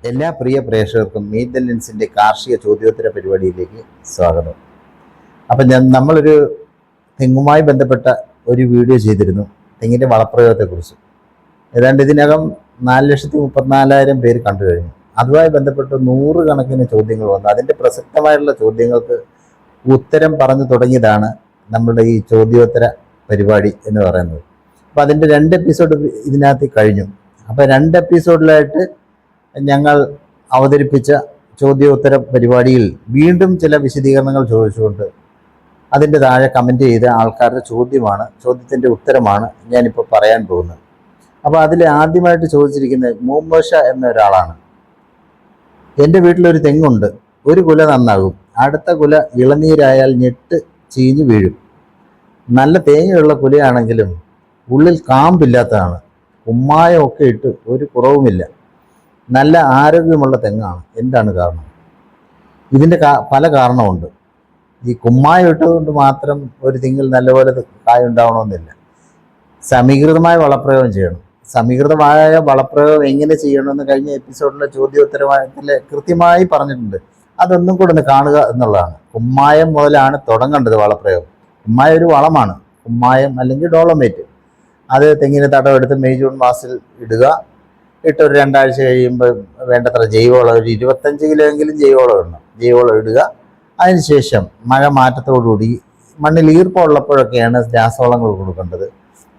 എല്ലാ പ്രിയ പ്രേക്ഷകർക്കും meet the ലെൻസിൻ്റെ കാർഷിക ചോദ്യോത്തര പരിപാടിയിലേക്ക് സ്വാഗതം. അപ്പം നമ്മളൊരു തെങ്ങുമായി ബന്ധപ്പെട്ട ഒരു വീഡിയോ ചെയ്തിരുന്നു, തെങ്ങിൻ്റെ വളപ്രയോഗത്തെക്കുറിച്ച്. ഏതാണ്ട് ഇതിനകം 4,34,000 പേര് കണ്ടു കഴിഞ്ഞു. അതുമായി ബന്ധപ്പെട്ട് 100 കണക്കിന് ചോദ്യങ്ങൾ വന്നു. അതിൻ്റെ പ്രസക്തമായിട്ടുള്ള ചോദ്യങ്ങൾക്ക് ഉത്തരം പറഞ്ഞു തുടങ്ങിയതാണ് നമ്മുടെ ഈ ചോദ്യോത്തര പരിപാടി എന്ന് പറയുന്നത്. അപ്പോൾ അതിൻ്റെ 2 എപ്പിസോഡ് ഇതിനകത്ത് കഴിഞ്ഞു. അപ്പോൾ 2 എപ്പിസോഡിലായിട്ട് ഞങ്ങൾ അവതരിപ്പിച്ച ചോദ്യോത്തര പരിപാടിയിൽ വീണ്ടും ചില വിശദീകരണങ്ങൾ ചോദിച്ചുകൊണ്ട് അതിൻ്റെ താഴെ കമൻറ്റ് ചെയ്ത ആൾക്കാരുടെ ചോദ്യത്തിൻ്റെ ഉത്തരമാണ് ഞാനിപ്പോൾ പറയാൻ പോകുന്നത്. അപ്പോൾ അതിൽ ആദ്യമായിട്ട് ചോദിച്ചിരിക്കുന്നത് മുഹമ്മദ് ഷാ എന്ന ഒരാളാണ്. എൻ്റെ വീട്ടിലൊരു തെങ്ങുണ്ട്, ഒരു കുല നന്നാകും, അടുത്ത കുല ഇളനീരായാൽ ഞെട്ട് ചീഞ്ഞു വീഴും. നല്ല തേങ്ങയുള്ള കുലയാണെങ്കിലും ഉള്ളിൽ കാമ്പില്ലാത്തതാണ്, കുമ്മായമൊക്കെ ഇട്ട് ഒരു കുറവുമില്ല, നല്ല ആരോഗ്യമുള്ള തെങ്ങാണ്. എന്താണ് കാരണം? ഇതിൻ്റെ പല കാരണമുണ്ട്. ഈ കുമ്മായം ഇട്ടതുകൊണ്ട് മാത്രം ഒരു തെങ്ങിൽ നല്ലപോലെ കായ ഉണ്ടാവണമെന്നില്ല. സമീകൃതമായ വളപ്രയോഗം ചെയ്യണം. സമീകൃതമായ വളപ്രയോഗം എങ്ങനെ ചെയ്യണമെന്ന് കഴിഞ്ഞ എപ്പിസോഡിലെ ചോദ്യോത്തരത്തിൽ കൃത്യമായി പറഞ്ഞിട്ടുണ്ട്. അതൊന്നും കൂടെ ഒന്ന് കാണുക എന്നുള്ളതാണ്. കുമ്മായം മുതലാണ് തുടങ്ങേണ്ടത് വളപ്രയോഗം. കുമ്മായം ഒരു വളമാണ്. കുമ്മായം അല്ലെങ്കിൽ ഡോളമേറ്റ്, അത് തെങ്ങിന് തടമെടുത്ത് മെയ് ജൂൺ മാസത്തിൽ ഇടുക. ഇട്ട് ഒരു 2 ആഴ്ച കഴിയുമ്പോൾ വേണ്ടത്ര ജൈവവളം, ഒരു 25 കിലോ എങ്കിലും ജൈവവളം ഇടണം. ജൈവവളം ഇടുക. അതിനുശേഷം മഴ മാറ്റത്തോടുകൂടി മണ്ണിൽ ഈർപ്പമുള്ളപ്പോഴൊക്കെയാണ് രാസവളങ്ങൾ കൊടുക്കേണ്ടത്.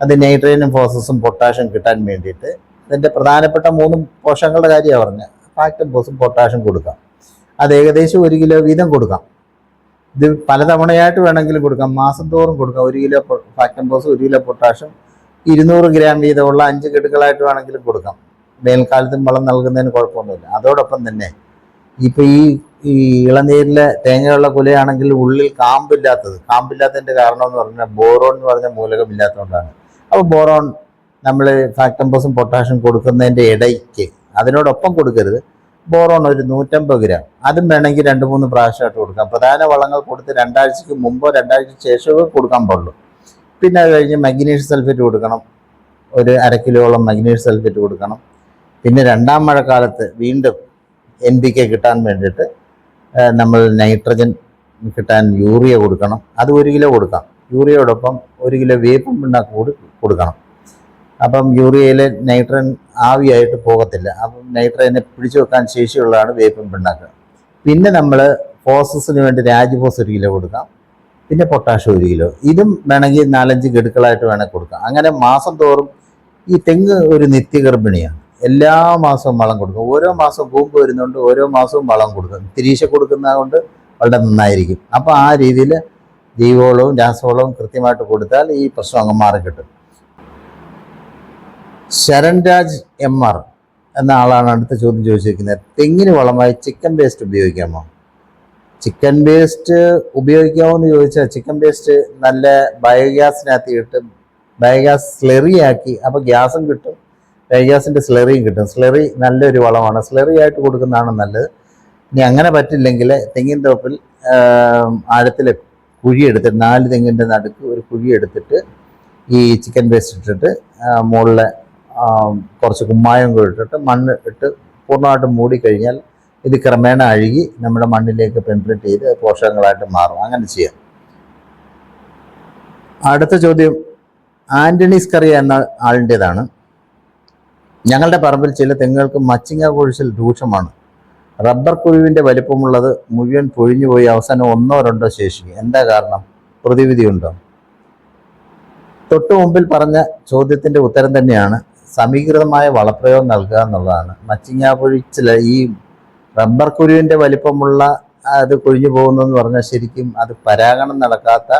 അത് നൈട്രജനും ഫോസ്ഫറസും പൊട്ടാഷ്യം കിട്ടാൻ വേണ്ടിയിട്ട് അതിൻ്റെ പ്രധാനപ്പെട്ട 3 പോഷകങ്ങളുടെ കാര്യമാണ് പറഞ്ഞത്. ഫാക്ടം, ഫോസും, പൊട്ടാഷ്യം കൊടുക്കാം. അത് ഏകദേശം 1 കിലോ വീതം കൊടുക്കാം. ഇത് പലതവണയായിട്ട് വേണമെങ്കിലും കൊടുക്കാം, മാസം തോറും കൊടുക്കാം. 1 കിലോ ഫാക്ടം ഫോസ്, 1 കിലോ പൊട്ടാഷ്യം 200 ഗ്രാം വീതമുള്ള 5 ഗഡുക്കളായിട്ട് വേണമെങ്കിലും കൊടുക്കാം. വേനൽക്കാലത്തും വളം നൽകുന്നതിന് കുഴപ്പമൊന്നുമില്ല. അതോടൊപ്പം തന്നെ ഇപ്പം ഈ ഇളനീരിലെ തേങ്ങയുള്ള കുലയാണെങ്കിൽ ഉള്ളിൽ കാമ്പില്ലാത്തതിൻ്റെ കാരണം എന്ന് പറഞ്ഞാൽ ബോറോൺ എന്ന് പറഞ്ഞ മൂലകം ഇല്ലാത്തതുകൊണ്ടാണ്. അപ്പോൾ ബോറോൺ നമ്മൾ ഫാക്ടംഫോസും പൊട്ടാഷ്യം കൊടുക്കുന്നതിൻ്റെ ഇടയ്ക്ക് അതിനോടൊപ്പം കൊടുക്കരുത്. ബോറോൺ ഒരു 150 ഗ്രാം, അതും വേണമെങ്കിൽ 2-3 പ്രാവശ്യമായിട്ട് കൊടുക്കാം. പ്രധാന വളങ്ങൾ കൊടുത്ത് 2 ആഴ്ചയ്ക്ക് മുമ്പോ 2 ആഴ്ചയ്ക്ക് ശേഷമോ കൊടുക്കാൻ പാടുള്ളൂ. പിന്നെ അത് കഴിഞ്ഞ് മഗ്നീഷ്യം സൾഫേറ്റ് കൊടുക്കണം. ഒരു 1/2 കിലോളം മഗ്നീഷ്യം സൾഫേറ്റ് കൊടുക്കണം. പിന്നെ 2ാം മഴക്കാലത്ത് വീണ്ടും NPK കിട്ടാൻ വേണ്ടിയിട്ട് നമ്മൾ നൈട്രജൻ കിട്ടാൻ യൂറിയ കൊടുക്കണം. അത് 1 കിലോ കൊടുക്കാം. യൂറിയയോടൊപ്പം 1 കിലോ വേപ്പും പിണ്ണാക്ക് കൂടി കൊടുക്കണം. അപ്പം യൂറിയയിൽ നൈട്രജൻ ആവിയായിട്ട് പോകത്തില്ല. അപ്പം നൈട്രജനെ പിടിച്ചു വെക്കാൻ ശേഷിയുള്ളതാണ് വേപ്പും പിണ്ണാക്ക്. പിന്നെ നമ്മൾ ഫോസസിന് വേണ്ടി രാജ്ഫോസ് 1 കിലോ കൊടുക്കാം. പിന്നെ പൊട്ടാഷ്യം 1 കിലോ. ഇതും വേണമെങ്കിൽ 4-5 ഗഡുക്കളായിട്ട് വേണമെങ്കിൽ കൊടുക്കാം. അങ്ങനെ മാസം തോറും ഈ തെങ്ങ് ഒരു നിത്യഗർഭിണിയാണ്. എല്ലാ മാസവും വളം കൊടുക്കും. ഓരോ മാസവും കൂമ്പ് വരുന്നുണ്ട്, ഓരോ മാസവും വളം കൊടുക്കും. തിരീശ കൊടുക്കുന്നത് കൊണ്ട് വളരെ നന്നായിരിക്കും. അപ്പോൾ ആ രീതിയിൽ ജൈവവളവും രാസവളവും കൃത്യമായിട്ട് കൊടുത്താൽ ഈ പ്രശ്നം അങ്ങ് മാറിക്കിട്ടും. ശരൺരാജ് MR എന്ന ആളാണ് അടുത്ത ചോദ്യം ചോദിച്ചിരിക്കുന്നത്. തെങ്ങിന് വളമായി ചിക്കൻ വേസ്റ്റ് ഉപയോഗിക്കാമോ? ചിക്കൻ വേസ്റ്റ് ഉപയോഗിക്കാമോ എന്ന് ചോദിച്ചാൽ, ചിക്കൻ വേസ്റ്റ് നല്ല ബയോഗ്യാസിനകത്ത് ഇട്ട് ബയോഗ്യാസ് സ്ലെറിയാക്കി, അപ്പോൾ ഗ്യാസും കിട്ടും, ബയോഗ്യാസിൻ്റെ സ്ലെറിയും കിട്ടും. സ്ലെറി നല്ലൊരു വളമാണ്. സ്ലെറി ആയിട്ട് കൊടുക്കുന്നതാണ് നല്ലത്. ഇനി അങ്ങനെ പറ്റില്ലെങ്കിൽ തെങ്ങിൻ തോപ്പിൽ ആഴത്തിൽ കുഴിയെടുത്തിട്ട് 4 തെങ്ങിൻ്റെ നടുക്ക് ഒരു കുഴിയെടുത്തിട്ട് ഈ ചിക്കൻ വേസ്റ്റ് ഇട്ടിട്ട് മുകളിൽ കുറച്ച് കുമ്മായം ഇട്ടിട്ട് മണ്ണ് ഇട്ട് പൂർണ്ണമായിട്ട് മൂടിക്കഴിഞ്ഞാൽ ഇത് ക്രമേണ അഴുകി നമ്മുടെ മണ്ണിലേക്ക് പെൻട്രേറ്റ് ചെയ്ത് പോഷകങ്ങളായിട്ട് മാറും. അങ്ങനെ ചെയ്യാം. അടുത്ത ചോദ്യം ആൻ്റണി സ്കറിയ എന്ന ആളിൻ്റേതാണ്. ഞങ്ങളുടെ പറമ്പിൽ ചില തെങ്ങുകൾക്ക് മച്ചിങ്ങ കൊഴിച്ചിൽ രൂക്ഷമാണ്. റബ്ബർ കുരുവിൻ്റെ വലിപ്പമുള്ളത് മുഴുവൻ പൊഴിഞ്ഞുപോയി അവസാനം 1-2 ശേഷിക്കും. എന്താ കാരണം? പ്രതിവിധിയുണ്ടോ? തൊട്ടു മുമ്പിൽ പറഞ്ഞ ചോദ്യത്തിൻ്റെ ഉത്തരം തന്നെയാണ്. സമീകൃതമായ വളപ്രയോഗം നൽകുക എന്നുള്ളതാണ്. മച്ചിങ്ങ പൊഴിച്ചിൽ, ഈ റബ്ബർ കുരുവിൻ്റെ വലിപ്പമുള്ള അത് കൊഴിഞ്ഞു പോകുന്നതെന്ന് പറഞ്ഞാൽ ശരിക്കും അത് പരാഗണം നടക്കാത്ത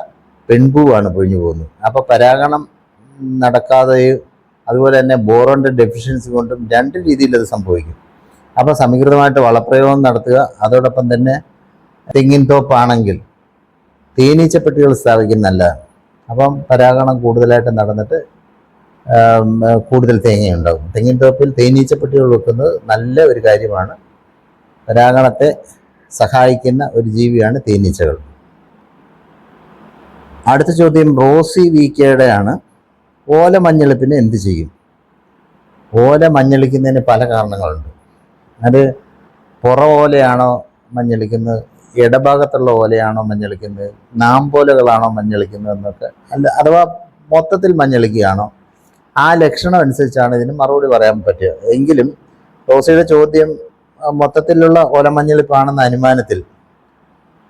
പെൺപൂവാണ് പൊഴിഞ്ഞു പോകുന്നത്. അപ്പോൾ പരാഗണം നടക്കാതെയും അതുപോലെ തന്നെ ബോറോണിൻ്റെ ഡെഫിഷ്യൻസി കൊണ്ടും 2 രീതിയിൽ അത് സംഭവിക്കും. അപ്പോൾ സമീകൃതമായിട്ട് വളപ്രയോഗം നടത്തുക. അതോടൊപ്പം തന്നെ തെങ്ങിൻ തോപ്പാണെങ്കിൽ തേനീച്ചപ്പെട്ടികൾ സ്ഥാപിക്കുന്നത് നല്ലതാണ്. അപ്പം പരാഗണം കൂടുതലായിട്ട് നടന്നിട്ട് കൂടുതൽ തേങ്ങയുണ്ടാകും. തെങ്ങിൻ തോപ്പിൽ തേനീച്ചപ്പെട്ടികൾ വെക്കുന്നത് നല്ല ഒരു കാര്യമാണ്. പരാഗണത്തെ സഹായിക്കുന്ന ഒരു ജീവിയാണ് തേനീച്ചകൾ. അടുത്ത ചോദ്യം റോസി VKയുടെയാണ്. ഓല മഞ്ഞളിപ്പിന് എന്ത് ചെയ്യും? ഓല മഞ്ഞളിക്കുന്നതിന് പല കാരണങ്ങളുണ്ട്. അത് പുറ ഓലയാണോ മഞ്ഞളിക്കുന്നത്, ഇടഭാഗത്തുള്ള ഓലയാണോ മഞ്ഞളിക്കുന്നത്, നാമ്പോലകളാണോ മഞ്ഞളിക്കുന്നത് എന്നൊക്കെ അഥവാ മൊത്തത്തിൽ മഞ്ഞളിക്കുകയാണോ, ആ ലക്ഷണം അനുസരിച്ചാണ് ഇതിന് മറുപടി പറയാൻ പറ്റുക. എങ്കിലും റോസിയുടെ ചോദ്യം മൊത്തത്തിലുള്ള ഓലമഞ്ഞളിപ്പാണെന്ന അനുമാനത്തിൽ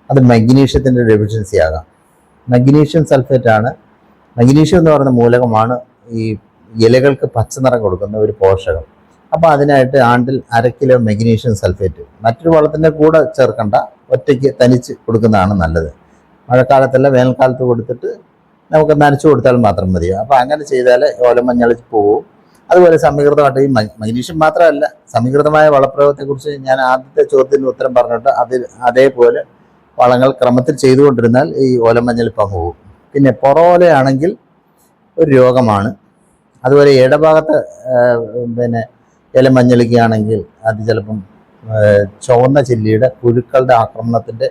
അത് മഗ്നീഷ്യത്തിൻ്റെ ഡെഫിഷ്യൻസി ആകാം. മഗ്നീഷ്യം സൾഫേറ്റ് ആണ്. മഗ്നീഷ്യം എന്ന് പറയുന്ന മൂലകമാണ് ഈ ഇലകൾക്ക് പച്ചനിറം കൊടുക്കുന്ന ഒരു പോഷകം. അപ്പോൾ അതിനായിട്ട് ആണ്ടിൽ 1/2 കിലോ മഗ്നീഷ്യം സൾഫേറ്റ് മറ്റൊരു വളത്തിൻ്റെ കൂടെ ചേർക്കണ്ട, ഒറ്റയ്ക്ക് തനിച്ച് കൊടുക്കുന്നതാണ് നല്ലത്. മഴക്കാലത്തല്ല, വേനൽക്കാലത്ത് കൊടുത്തിട്ട് നമുക്ക് നനച്ചു കൊടുത്താൽ മാത്രം മതി. അപ്പോൾ അങ്ങനെ ചെയ്താൽ ഓലമഞ്ഞൾ പോവും. അതുപോലെ സമീകൃതമായിട്ട് ഈ മഗ്നീഷ്യം മാത്രമല്ല, സമീകൃതമായ വളപ്രയോഗത്തെക്കുറിച്ച് ഞാൻ ആദ്യത്തെ ചോദ്യത്തിന് ഉത്തരം പറഞ്ഞിട്ട് അതേപോലെ വളങ്ങൾ ക്രമത്തിൽ ചെയ്തുകൊണ്ടിരുന്നാൽ ഈ ഓലമഞ്ഞളിപ്പം പോകും. പിന്നെ പുറോലയാണെങ്കിൽ ഒരു രോഗമാണ്. അതുപോലെ ഇടഭാഗത്ത് ഇല മഞ്ഞളിക്കുകയാണെങ്കിൽ അത് ചിലപ്പം ചുവന്ന ചില്ലിയുടെ പുഴുക്കളുടെ ആക്രമണത്തിൻ്റെ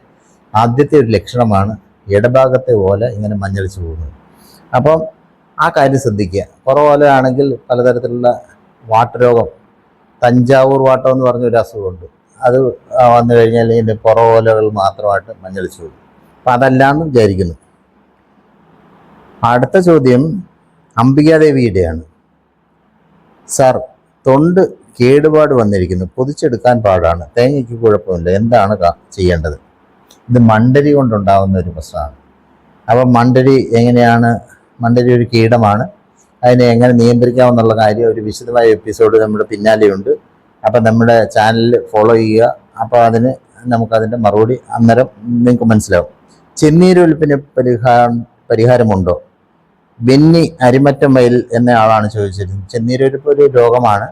ആദ്യത്തെ ഒരു ലക്ഷണമാണ് ഇടഭാഗത്തെ ഓല ഇങ്ങനെ മഞ്ഞളിച്ച് പോകുന്നത്. അപ്പം ആ കാര്യം ശ്രദ്ധിക്കുക. പുറോലയാണെങ്കിൽ പലതരത്തിലുള്ള വാട്ടരോഗം, തഞ്ചാവൂർ വാട്ടം എന്ന് പറഞ്ഞൊരു അസുഖമുണ്ട്. അത് വന്നു കഴിഞ്ഞാൽ ഇതിൻ്റെ പുറോലകൾ മാത്രമായിട്ട് മഞ്ഞളിച്ച് പോകും. അപ്പം അതല്ലാന്ന് വിചാരിക്കുന്നു. അടുത്ത ചോദ്യം അംബികാദേവിയുടെയാണ്. സാർ, തൊണ്ട് കേടുപാട് വന്നിരിക്കുന്നു, പൊതിച്ചെടുക്കാൻ പാടാണ്, തേങ്ങയ്ക്ക് കുഴപ്പമില്ല, എന്താണ് ചെയ്യേണ്ടത്? ഇത് മണ്ടരി കൊണ്ടുണ്ടാകുന്ന ഒരു പ്രശ്നമാണ്. അപ്പം മണ്ടരി ഒരു കീടമാണ്. അതിനെ എങ്ങനെ നിയന്ത്രിക്കാമെന്നുള്ള കാര്യം ഒരു വിശദമായ എപ്പിസോഡ് നമ്മുടെ പിന്നാലെയുണ്ട്. അപ്പം നമ്മുടെ ചാനലിൽ ഫോളോ ചെയ്യുക. അപ്പോൾ നമുക്കതിൻ്റെ മറുപടി അന്നേരം നിങ്ങൾക്ക് മനസ്സിലാവും. ചെന്നീരൊലിപ്പിന് പരിഹാരമുണ്ടോ? ബെന്നി അരിമറ്റം വയൽ എന്ന ആളാണ് ചോദിച്ചിരുന്നത്. ചെന്നീരൊലിപ്പ് ഒരു രോഗമാണ്.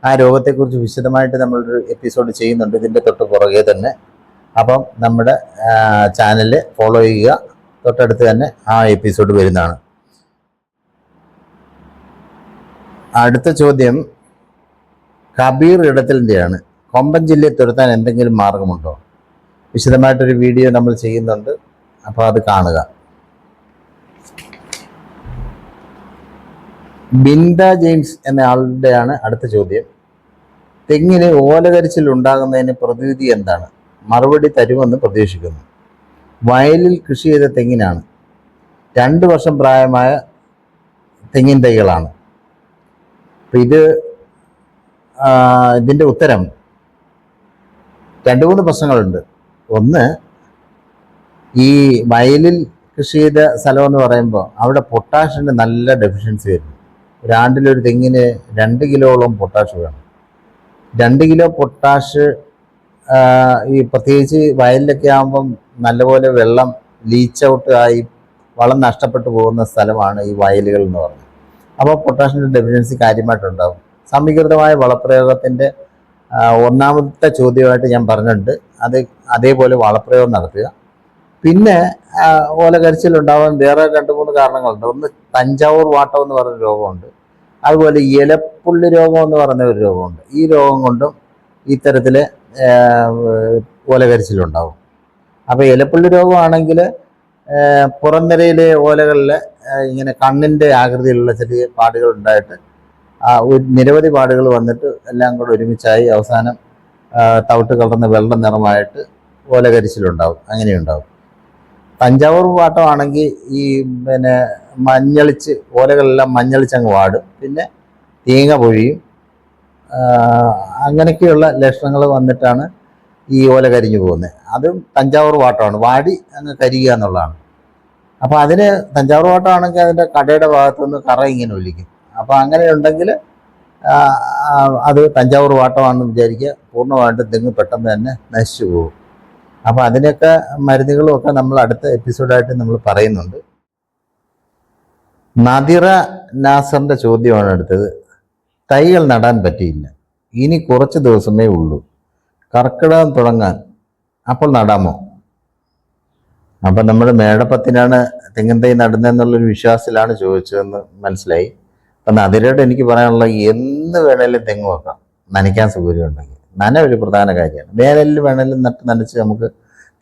ആ രോഗത്തെക്കുറിച്ച് വിശദമായിട്ട് നമ്മളൊരു എപ്പിസോഡ് ചെയ്യുന്നുണ്ട് ഇതിൻ്റെ തൊട്ട് പുറകെ തന്നെ. അപ്പം നമ്മുടെ ചാനൽ ഫോളോ ചെയ്യുക. തൊട്ടടുത്ത് തന്നെ ആ എപ്പിസോഡ് വരുന്നതാണ്. അടുത്ത ചോദ്യം കബീർ ഇടത്തലിൻ്റെയാണ്. കൊമ്പൻ ജില്ലയെ തുരത്താൻ എന്തെങ്കിലും മാർഗമുണ്ടോ? വിശദമായിട്ടൊരു വീഡിയോ നമ്മൾ ചെയ്യുന്നുണ്ട്, അപ്പോൾ അത് കാണുക. ബിന്ദ ജെയിംസ് എന്ന ആളുടെയാണ് അടുത്ത ചോദ്യം. തെങ്ങിന് ഓലകരിച്ചിൽ ഉണ്ടാകുന്നതിന് പ്രതിവിധി എന്താണ്? മറുപടി തരുമെന്ന് പ്രതീക്ഷിക്കുന്നു. വയലിൽ കൃഷി ചെയ്ത തെങ്ങിനാണ്. 2 വർഷം പ്രായമായ തെങ്ങിൻ തൈകളാണ്. അപ്പം ഇതിൻ്റെ ഉത്തരം 2-3 പ്രശ്നങ്ങളുണ്ട്. ഒന്ന്, ഈ വയലിൽ കൃഷി ചെയ്ത സ്ഥലം എന്ന് പറയുമ്പോൾ അവിടെ പൊട്ടാഷിൻ്റെ നല്ല ഡെഫിഷ്യൻസി വരുന്നു. ഒരാണ്ടിലൊരു തെങ്ങിന് 2 കിലോളം പൊട്ടാഷ് വേണം. 2 കിലോ പൊട്ടാഷ് ഈ പ്രത്യേകിച്ച് വയലിലൊക്കെ ആകുമ്പം നല്ലപോലെ വെള്ളം ലീച്ച് ഔട്ട് ആയി വളം നഷ്ടപ്പെട്ടു പോകുന്ന സ്ഥലമാണ് ഈ വയലുകൾ എന്ന് പറയുന്നത്. അപ്പോൾ പൊട്ടാഷിൻ്റെ ഡെഫിഷ്യൻസി കാര്യമായിട്ടുണ്ടാകും. സമീകൃതമായ വളപ്രയോഗത്തിൻ്റെ ഒന്നാമത്തെ ചോദ്യമായിട്ട് ഞാൻ പറഞ്ഞിട്ടുണ്ട്. അതേപോലെ വളപ്രയോഗം നടത്തുക. പിന്നെ ഓലകരിച്ചിലുണ്ടാവാൻ വേറെ 2-3 കാരണങ്ങളുണ്ട്. ഒന്ന്, തഞ്ചാവൂർ വാട്ടം എന്ന് പറയുന്ന രോഗമുണ്ട്. അതുപോലെ ഇലപ്പുള്ളി രോഗം എന്ന് പറയുന്ന ഒരു രോഗമുണ്ട്. ഈ രോഗം കൊണ്ടും ഇത്തരത്തിൽ ഓലകരിച്ചിലുണ്ടാവും. അപ്പോൾ ഇലപ്പുള്ളി രോഗമാണെങ്കിൽ പുറംനിരയിലെ ഓലകളിൽ ഇങ്ങനെ കണ്ണിൻ്റെ ആകൃതിയിലുള്ള ചെറിയ പാടുകൾ ഉണ്ടായിട്ട് നിരവധി പാടുകൾ വന്നിട്ട് എല്ലാം കൂടെ ഒരുമിച്ചായി അവസാനം തവിട്ട് കലർന്ന വെള്ള നിറമായിട്ട് ഓലകരിച്ചിലുണ്ടാവും. അങ്ങനെയുണ്ടാവും. തഞ്ചാവൂർ വാട്ടമാണെങ്കിൽ ഈ മഞ്ഞളിച്ച് ഓലകളെല്ലാം മഞ്ഞളിച്ചങ്ങ് വാടും. പിന്നെ തേങ്ങ പൊഴിയും. അങ്ങനെയൊക്കെയുള്ള ലക്ഷണങ്ങൾ വന്നിട്ടാണ് ഈ ഓല കരിഞ്ഞു പോകുന്നത്. അതും തഞ്ചാവൂർ വാട്ടമാണ്, വാടി അങ്ങ് കരിയുക എന്നുള്ളതാണ്. അപ്പോൾ അതിന് തഞ്ചാവൂർ വാട്ടമാണെങ്കിൽ അതിൻ്റെ കടയുടെ ഭാഗത്തുനിന്ന് കറ ഇങ്ങനെ ഒലിക്കും. അപ്പോൾ അങ്ങനെ ഉണ്ടെങ്കിൽ അത് തഞ്ചാവൂർ വാട്ടമാണെന്ന് വിചാരിക്കുക. പൂർണ്ണമായിട്ടും തെങ്ങ് പെട്ടെന്ന് തന്നെ നശിച്ചു പോകും. അപ്പോൾ അതിനൊക്കെ മരുന്നുകളും ഒക്കെ നമ്മൾ അടുത്ത എപ്പിസോഡായിട്ട് നമ്മൾ പറയുന്നുണ്ട്. നദിറ നാസറിൻ്റെ ചോദ്യമാണ് അടുത്തത്. തൈകൾ നടാൻ പറ്റിയില്ല, ഇനി കുറച്ച് ദിവസമേ ഉള്ളൂ, കർക്കിടകം തുടങ്ങാൻ, അപ്പോൾ നടാമോ? അപ്പം നമ്മൾ മേടപ്പത്തിനാണ് തെങ്ങിൻ തൈ നടുന്നതെന്നുള്ളൊരു വിശ്വാസത്തിലാണ് ചോദിച്ചതെന്ന് മനസ്സിലായി. അപ്പം നദിരയോട് എനിക്ക് പറയാനുള്ള, എന്ന് വേണേലും തെങ്ങ് വെക്കാം, നനയ്ക്കാൻ സൗകര്യം ഉണ്ടെങ്കിൽ. നന ഒരു പ്രധാന കാര്യമാണ്. വേനലിൽ വേണേലും നനച്ച് നമുക്ക്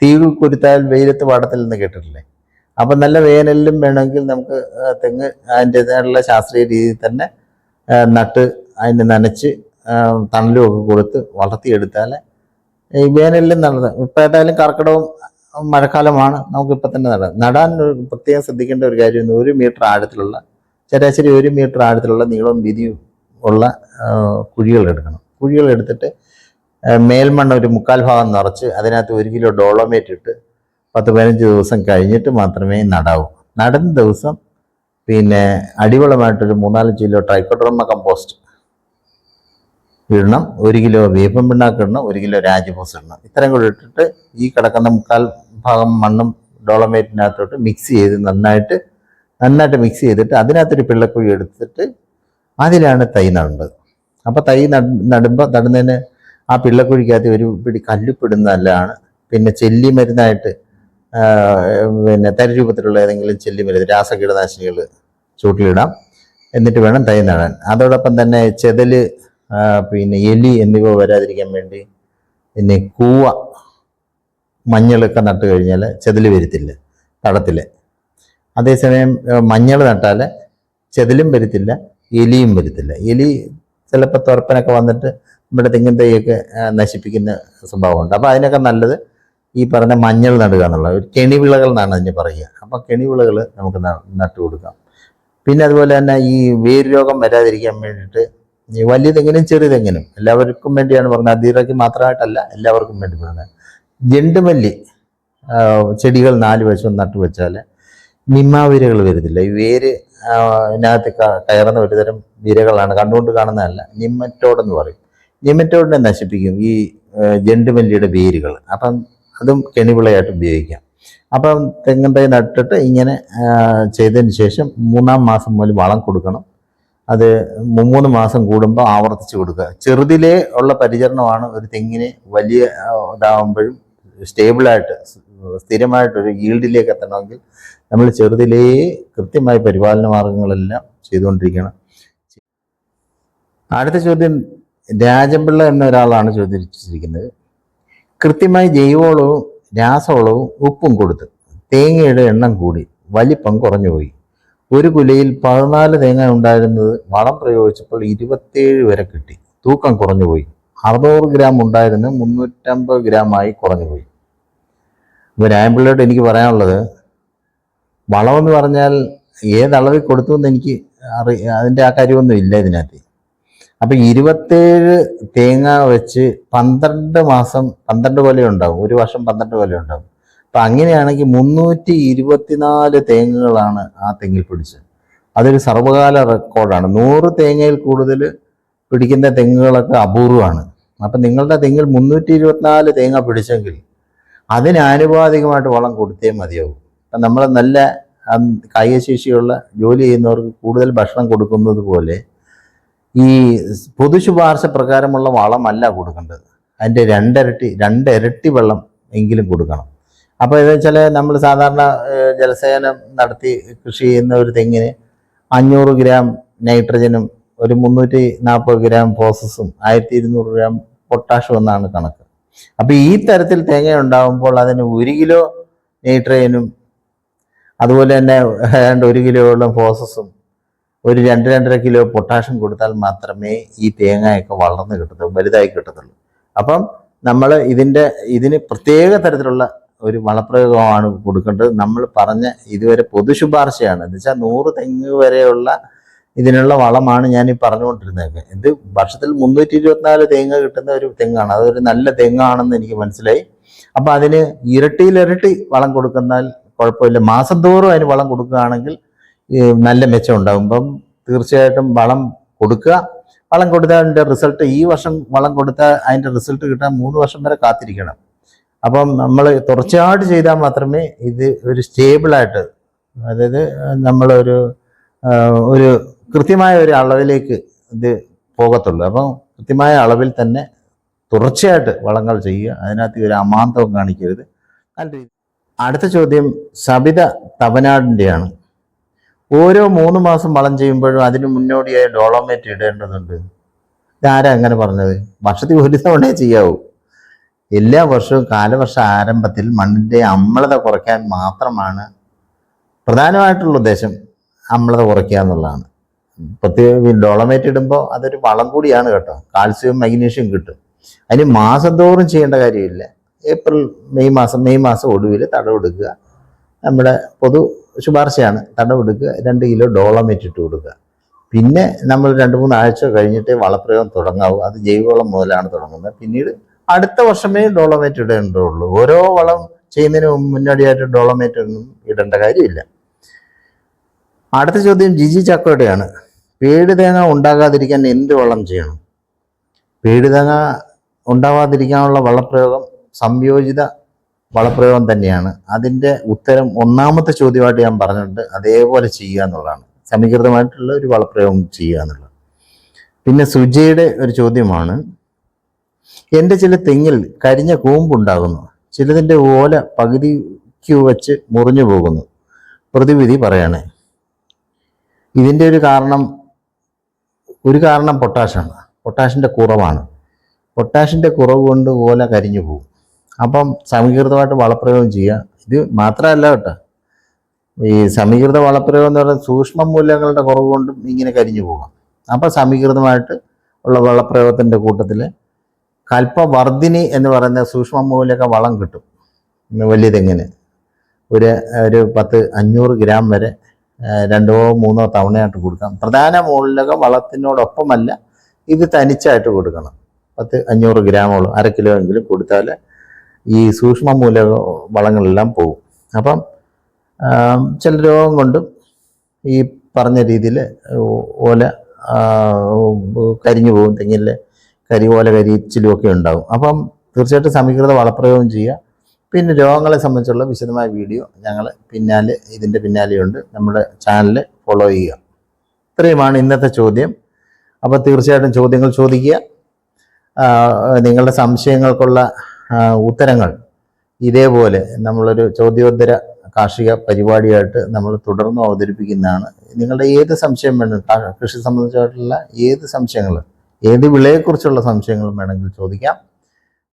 തീ കുരുത്താൽ വെയിലത്ത് പാടത്തിൽ കേട്ടിട്ടില്ലേ? അപ്പം നല്ല വേനലിലും വേണമെങ്കിൽ നമുക്ക് തെങ്ങ് അതിൻ്റെതായുള്ള ശാസ്ത്രീയ രീതിയിൽ തന്നെ നട്ട് അതിനെ നനച്ച് തണലും ഒക്കെ കൊടുത്ത് വളർത്തിയെടുത്താൽ ഈ വേനലിലും നല്ലത്. ഇപ്പം ഏതായാലും കർക്കിടവും മഴക്കാലമാണ്, നമുക്കിപ്പോൾ തന്നെ നടാൻ പ്രത്യേകം ശ്രദ്ധിക്കേണ്ട ഒരു കാര്യം, 1 മീറ്റർ ആഴത്തിലുള്ള ശരാശരി 1 മീറ്റർ ആഴത്തിലുള്ള നീളവും വീതിയും ഉള്ള കുഴികൾ എടുക്കണം. കുഴികൾ എടുത്തിട്ട് മേൽമണ്ണ് ഒരു 3/4 ഭാഗം നിറച്ച് അതിനകത്ത് 1 കിലോ ഡോളോമേറ്റ് ഇട്ട് 10-15 ദിവസം കഴിഞ്ഞിട്ട് മാത്രമേ നടാവൂ. നടുന്ന ദിവസം പിന്നെ അടിവളമായിട്ടൊരു 3-4 കിലോ ട്രൈക്കോഡർമ കമ്പോസ്റ്റ് ഇടണം, 1 കിലോ വേപ്പൻ പിണ്ണാക്ക് ഇടണം, 1 കിലോ രാജപൂസ് ഇടണം. ഇത്രയും കൂടി ഇട്ടിട്ട് ഈ കിടക്കുന്ന 3/4 ഭാഗം മണ്ണും ഡോളമേറ്റിനകത്തോട്ട് മിക്സ് ചെയ്ത് നന്നായിട്ട് മിക്സ് ചെയ്തിട്ട് അതിനകത്തൊരു പിള്ളക്കുഴി എടുത്തിട്ട് അതിലാണ് തൈ നടേണ്ടത്. അപ്പോൾ തൈ നടുന്നതിന് ആ പിള്ളക്കുഴിക്കകത്ത് ഒരു പിടി കല്ലുപ്പിടുന്ന നല്ലതാണ്. പിന്നെ ചെല്ലി മരുന്നായിട്ട് പിന്നെ തരി രൂപത്തിലുള്ള ഏതെങ്കിലും ചെല്ലി മരുന്ന്, രാസകീടനാശിനികൾ ചൂട്ടിലിടാം. എന്നിട്ട് വേണം തൈ നടാൻ. അതോടൊപ്പം തന്നെ ചെതല്, പിന്നെ എലി എന്നിവ വരാതിരിക്കാൻ വേണ്ടി പിന്നെ കൂവ, മഞ്ഞളൊക്കെ നട്ട് കഴിഞ്ഞാൽ ചെതല് വരത്തില്ല തടത്തിൽ. അതേസമയം മഞ്ഞൾ നട്ടാൽ ചെതലും വരത്തില്ല, എലിയും വരത്തില്ല. എലി ചിലപ്പോൾ തുറപ്പനൊക്കെ വന്നിട്ട് നമ്മുടെ തെങ്ങിൻ തൈയൊക്കെ നശിപ്പിക്കുന്ന സ്വഭാവമുണ്ട്. അപ്പോൾ അതിനൊക്കെ നല്ലത് ഈ പറഞ്ഞ മഞ്ഞൾ നടുക എന്നുള്ള ഒരു കെണിവിളകൾ എന്നാണ് അതിന് പറയുക. അപ്പോൾ കെണിവിളകൾ നമുക്ക് നട്ടു കൊടുക്കാം. പിന്നെ അതുപോലെ തന്നെ ഈ വേര് രോഗം വരാതിരിക്കാൻ വേണ്ടിയിട്ട് ഈ വലിയ തെങ്ങിനും ചെറിയ തെങ്ങിനും എല്ലാവർക്കും വേണ്ടിയാണ് പറഞ്ഞത്, അതിറക്കി മാത്രമായിട്ടല്ല, എല്ലാവർക്കും വേണ്ടി പറഞ്ഞത്. ജണ്ടുമല്ലി ചെടികൾ 4 വശവും നട്ടു വെച്ചാൽ നിമ്മാവിരകൾ വരത്തില്ല. ഈ വേര് ഇതിനകത്ത് കയറുന്ന ഒരുതരം വിരകളാണ്, കണ്ടുകൊണ്ട് കാണുന്നതല്ല, നിമ്മറ്റോടെന്ന് പറയും. നിമ്മറ്റോഡിനെ നശിപ്പിക്കും ഈ ജണ്ടുമല്ലിയുടെ വേരുകൾ. അപ്പം അതും കെണിവിളയായിട്ട് ഉപയോഗിക്കാം. അപ്പം തെങ്ങിൻ തൈ നട്ടിട്ട് ഇങ്ങനെ ചെയ്തതിന് ശേഷം 3-ാം മാസം മുതൽ വളം കൊടുക്കണം. അത് 3 മാസം കൂടുമ്പോൾ ആവർത്തിച്ച് കൊടുക്കുക. ചെറുതിലേ ഉള്ള പരിചരണമാണ് ഒരു തെങ്ങിനെ വലിയ ഇതാകുമ്പോഴും സ്റ്റേബിളായിട്ട് സ്ഥിരമായിട്ടൊരു ഈൽഡിലേക്ക് എത്തണമെങ്കിൽ നമ്മൾ ചെറുതിലേ കൃത്യമായ പരിപാലന മാർഗങ്ങളെല്ലാം ചെയ്തുകൊണ്ടിരിക്കണം. അടുത്ത ചോദ്യം രാജപിള്ള എന്ന ഒരാളാണ് ചോദിച്ചിരിക്കുന്നത്. കൃത്യമായി ജൈവവളവും രാസവളവും ഉപ്പും കൊടുത്ത് തേങ്ങയുടെ എണ്ണം കൂടി വലിപ്പം കുറഞ്ഞുപോയി. ഒരു കുലയിൽ 14 തേങ്ങ ഉണ്ടായിരുന്നത് വളം പ്രയോഗിച്ചപ്പോൾ 27 വരെ കിട്ടി. തൂക്കം കുറഞ്ഞുപോയി. 600 ഗ്രാം ഉണ്ടായിരുന്നത് 350 ഗ്രാമായി കുറഞ്ഞുപോയി. അപ്പോൾ രാജപിള്ളയോട് എനിക്ക് പറയാനുള്ളത്, വളമെന്ന് പറഞ്ഞാൽ ഏതളവിൽ കൊടുത്തു എന്ന് എനിക്ക് അതിൻ്റെ ആ കാര്യമൊന്നും ഇല്ല ഇതിനകത്ത്. അപ്പം 27 തേങ്ങ വെച്ച് 12 മാസം 12 കൊല ഉണ്ടാവും, ഒരു വർഷം 12 കൊല ഉണ്ടാവും. അപ്പം അങ്ങനെയാണെങ്കിൽ 324 തേങ്ങകളാണ് ആ തെങ്ങിൽ പിടിച്ചത്. അതൊരു സർവകാല റെക്കോർഡാണ്. 100 തേങ്ങയിൽ കൂടുതൽ പിടിക്കുന്ന തെങ്ങുകളൊക്കെ അപൂർവമാണ്. അപ്പം നിങ്ങളുടെ തെങ്ങിൽ 324 തേങ്ങ പിടിച്ചെങ്കിൽ അതിന് ആനുപാതികമായിട്ട് വളം കൊടുത്തേ മതിയാവും. അപ്പം നമ്മൾ നല്ല കായികശേഷിയുള്ള ജോലി ചെയ്യുന്നവർക്ക് കൂടുതൽ ഭക്ഷണം കൊടുക്കുന്നത് പോലെ ഈ പൊതു ശുപാർശ പ്രകാരമുള്ള വളമല്ല കൊടുക്കേണ്ടത്. അതിൻ്റെ 2 ഇരട്ടി വെള്ളം എങ്കിലും കൊടുക്കണം. അപ്പോൾ ഇത് വെച്ചാൽ നമ്മൾ സാധാരണ ജലസേചനം നടത്തി കൃഷി ചെയ്യുന്ന ഒരു തെങ്ങിന് 500 ഗ്രാം നൈട്രജനും ഒരു 340 ഗ്രാം ഫോസ്ഫറസും 1200 ഗ്രാം പൊട്ടാഷും എന്നാണ് കണക്ക്. അപ്പോൾ ഈ തരത്തിൽ തേങ്ങ ഉണ്ടാകുമ്പോൾ അതിന് 1 കിലോ നൈട്രജനും അതുപോലെ തന്നെ 1 കിലോയോളം ഫോസ്ഫറസും ഒരു 2-2.5 കിലോ പൊട്ടാഷ്യം കൊടുത്താൽ മാത്രമേ ഈ തേങ്ങയൊക്കെ വളർന്ന് കിട്ടത്തുള്ളൂ, വലുതായി കിട്ടത്തുള്ളൂ. അപ്പം നമ്മൾ ഇതിന് പ്രത്യേക തരത്തിലുള്ള ഒരു വളപ്രയോഗമാണ് കൊടുക്കേണ്ടത്. നമ്മൾ പറഞ്ഞ ഇതുവരെ പൊതു ശുപാർശയാണ്. എന്ന് വെച്ചാൽ 100 തെങ്ങ് വരെയുള്ള ഇതിനുള്ള വളമാണ് ഞാൻ ഈ പറഞ്ഞുകൊണ്ടിരുന്നത്. ഇത് വർഷത്തിൽ 324 തേങ്ങ കിട്ടുന്ന ഒരു തെങ്ങാണ്. അതൊരു നല്ല തെങ്ങാണെന്ന് എനിക്ക് മനസ്സിലായി. അപ്പം അതിന് ഇരട്ടിയിലിരട്ടി വളം കൊടുക്കുന്നാൽ കുഴപ്പമില്ല. മാസം തോറും അതിന് വളം കൊടുക്കുകയാണെങ്കിൽ നല്ല മെച്ചം ഉണ്ടാകുമ്പം തീർച്ചയായിട്ടും വളം കൊടുക്കുക. വളം കൊടുത്താൽ അതിൻ്റെ റിസൾട്ട്, ഈ വർഷം വളം കൊടുത്താൽ അതിൻ്റെ റിസൾട്ട് കിട്ടാൻ 3 വർഷം വരെ കാത്തിരിക്കണം. അപ്പം നമ്മൾ തുടർച്ചയായിട്ട് ചെയ്താൽ മാത്രമേ ഇത് ഒരു സ്റ്റേബിളായിട്ട്, അതായത് നമ്മളൊരു കൃത്യമായ ഒരു അളവിലേക്ക് ഇത് പോകത്തുള്ളൂ. അപ്പം കൃത്യമായ അളവിൽ തന്നെ തുടർച്ചയായിട്ട് വളങ്ങൾ ചെയ്യുക. അതിനകത്ത് ഒരു അമാന്തവും കാണിക്കരുത്. നല്ല രീതി. അടുത്ത ചോദ്യം സബിത തവനാടിൻ്റെയാണ്. ഓരോ 3 മാസം വളം ചെയ്യുമ്പോഴും അതിന് മുന്നോടിയായി ഡോളോമേറ്റ് ഇടേണ്ടതുണ്ട്. ഇതാരാ അങ്ങനെ പറഞ്ഞത്? വർഷത്തിൽ 1 തവണയേ ചെയ്യാവൂ. എല്ലാ വർഷവും കാലവർഷ ആരംഭത്തിൽ മണ്ണിൻ്റെ അമ്ലത കുറയ്ക്കാൻ മാത്രമാണ് പ്രധാനമായിട്ടുള്ള ഉദ്ദേശം. അമ്ലത കുറയ്ക്കുക എന്നുള്ളതാണ്. ഡോളമേറ്റ് ഇടുമ്പോൾ അതൊരു വളം കൂടിയാണ് കേട്ടോ. കാൽസ്യവും മഗ്നീഷ്യവും കിട്ടും. അതിന് മാസം തോറും ചെയ്യേണ്ട കാര്യമില്ല. ഏപ്രിൽ മെയ് മാസം ഒടുവിൽ തടവെടുക്കുക. നമ്മുടെ പൊതു ശുപാർശയാണ്, തടവെടുക്കുക. 2 കിലോ ഡോളമേറ്റ് ഇട്ട് കൊടുക്കുക. പിന്നെ നമ്മൾ 2-3 ആഴ്ച കഴിഞ്ഞിട്ടേ വളപ്രയോഗം തുടങ്ങാവൂ. അത് ജൈവവളം മുതലാണ് തുടങ്ങുന്നത്. പിന്നീട് അടുത്ത വർഷമേ ഡോളമേറ്റ് ഇടേണ്ടതുള്ളൂ. ഓരോ വളം ചെയ്യുന്നതിന് മുന്നോടിയായിട്ട് ഡോളമേറ്റ് ഒന്നും ഇടേണ്ട കാര്യമില്ല. അടുത്ത ചോദ്യം ജിജി ചക്കോടെയാണ്. പേട് തേങ്ങ ഉണ്ടാകാതിരിക്കാൻ എന്ത് വളം ചെയ്യണം? പേട് തേങ്ങ ഉണ്ടാവാതിരിക്കാനുള്ള വളപ്രയോഗം സംയോജിത വളപ്രയോഗം തന്നെയാണ്. അതിൻ്റെ ഉത്തരം 1ാമത്തെ ചോദ്യമായിട്ട് ഞാൻ പറഞ്ഞിട്ടുണ്ട്. അതേപോലെ ചെയ്യുക എന്നുള്ളതാണ്. സമീകൃതമായിട്ടുള്ള ഒരു വളപ്രയോഗം ചെയ്യുക എന്നുള്ളത്. പിന്നെ സുജയുടെ ഒരു ചോദ്യമാണ്, എൻ്റെ ചില തെങ്ങിൽ കരിഞ്ഞ കൂമ്പുണ്ടാകുന്നു. ചിലതിൻ്റെ ഓല പകുതിക്ക് വച്ച് മുറിഞ്ഞു പോകുന്നു. പ്രതിവിധി പറയണേ. ഇതിൻ്റെ ഒരു കാരണം പൊട്ടാഷാണ്. പൊട്ടാഷിൻ്റെ കുറവാണ്. പൊട്ടാഷിൻ്റെ കുറവ് കൊണ്ട് ഓല കരിഞ്ഞു പോകും. അപ്പം സമീകൃതമായിട്ട് വളപ്രയോഗം ചെയ്യുക. ഇത് മാത്രമല്ല കേട്ടോ, ഈ സമീകൃത വളപ്രയോഗം എന്ന് പറയുന്നത് സൂക്ഷ്മ മൂലകങ്ങളുടെ കുറവ് കൊണ്ടും ഇങ്ങനെ കരിഞ്ഞു പോകാം. അപ്പം സമീകൃതമായിട്ട് ഉള്ള വളപ്രയോഗത്തിൻ്റെ കൂട്ടത്തിൽ കൽപ്പവർദ്ധിനി എന്ന് പറയുന്ന സൂക്ഷ്മ മൂലക വളം കിട്ടും. വലിയ തെങ്ങിന് ഒരു 500 ഗ്രാം വരെ 2-3 തവണയായിട്ട് കൊടുക്കാം. പ്രധാന മൂലക വളത്തിനോടൊപ്പമല്ല, ഇത് തനിച്ചായിട്ട് കൊടുക്കണം. 500 ഗ്രാമോളം, 1/2 കിലോ എങ്കിലും കൊടുത്താൽ ഈ സൂക്ഷ്മ മൂലക വളങ്ങളെല്ലാം പോകും. അപ്പം ചില രോഗം കൊണ്ടും ഈ പറഞ്ഞ രീതിയിൽ ഓല കരിഞ്ഞു പോകും. തെങ്ങിലെ കരിയോല കരിച്ചിലും ഒക്കെ ഉണ്ടാകും. അപ്പം തീർച്ചയായിട്ടും സമീകൃത വളപ്രയോഗം ചെയ്യുക. പിന്നെ രോഗങ്ങളെ സംബന്ധിച്ചുള്ള വിശദമായ വീഡിയോ ഞങ്ങൾ ഇതിൻ്റെ പിന്നാലെയുണ്ട്. നമ്മുടെ ചാനൽ ഫോളോ ചെയ്യുക. ഇത്രയുമാണ് ഇന്നത്തെ ചോദ്യം. അപ്പോൾ തീർച്ചയായിട്ടും ചോദ്യങ്ങൾ ചോദിക്കുക. നിങ്ങളുടെ സംശയങ്ങൾക്കുള്ള ഉത്തരങ്ങൾ ഇതേപോലെ നമ്മളൊരു ചോദ്യോത്തര കാർഷിക പരിപാടിയായിട്ട് നമ്മൾ തുടർന്ന് അവതരിപ്പിക്കുന്നതാണ്. നിങ്ങളുടെ ഏത് സംശയം വേണം, കൃഷി സംബന്ധിച്ചായിട്ടുള്ള ഏത് സംശയങ്ങൾ, ഏത് വിളയെക്കുറിച്ചുള്ള സംശയങ്ങളും വേണമെങ്കിൽ ചോദിക്കാം.